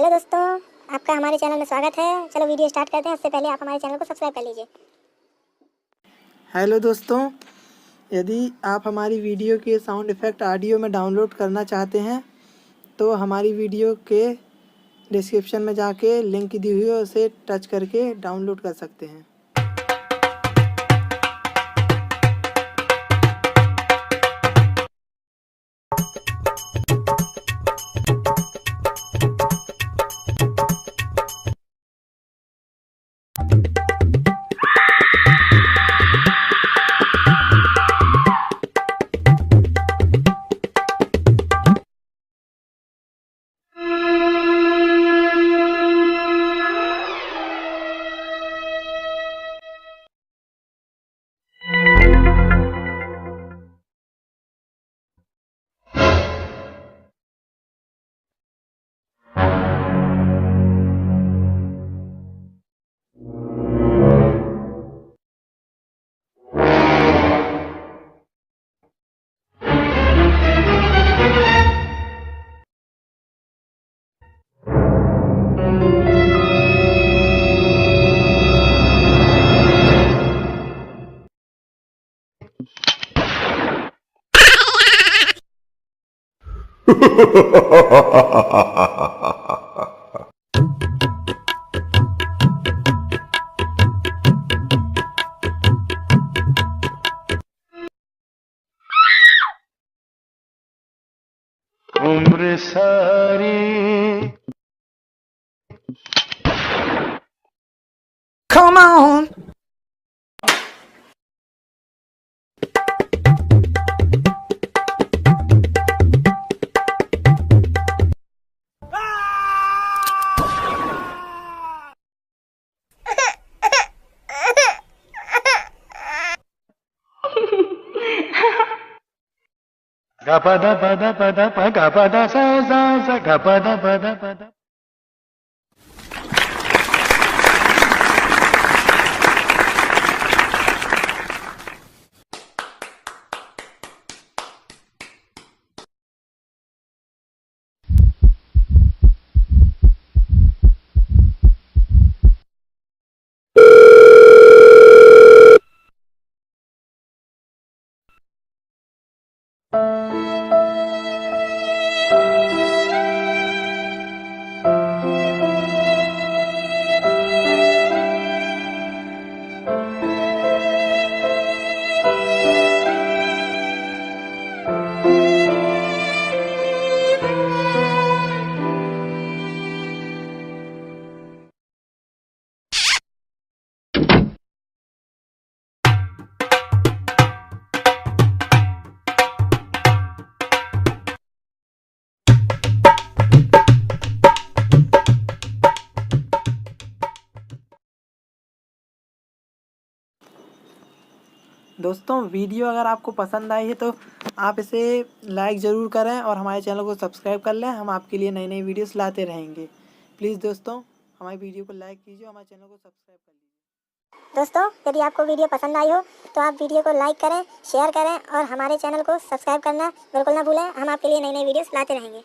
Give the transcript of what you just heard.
Hello दोस्तों, आपका हमारे चैनल में स्वागत है। चलो वीडियो स्टार्ट करते हैं। उससे पहले आप हमारे चैनल को सब्सक्राइब कर लीजिए। हेलो दोस्तों, यदि आप हमारी वीडियो के साउंड इफ़ेक्ट ऑडियो में डाउनलोड करना चाहते हैं तो हमारी वीडियो के डिस्क्रिप्शन में जाके लिंक दी हुई है, उसे टच करके डाउनलोड कर सकते हैं। उम्र सारी Come on! गपदा पदा पदा प गपदा सा सा सा गपदा पदा पदा। दोस्तों, वीडियो अगर आपको पसंद आई है तो आप इसे लाइक ज़रूर करें और हमारे चैनल को सब्सक्राइब कर लें। हम आपके लिए नई नई वीडियोस लाते रहेंगे। प्लीज़ दोस्तों, हमारी वीडियो को लाइक कीजिए, हमारे चैनल को सब्सक्राइब कर लीजिए। दोस्तों, यदि आपको वीडियो पसंद आई हो तो आप वीडियो को लाइक करें, शेयर करें और हमारे चैनल को सब्सक्राइब करना बिल्कुल ना भूलें। हम आपके लिए नई नई वीडियोस लाते रहेंगे।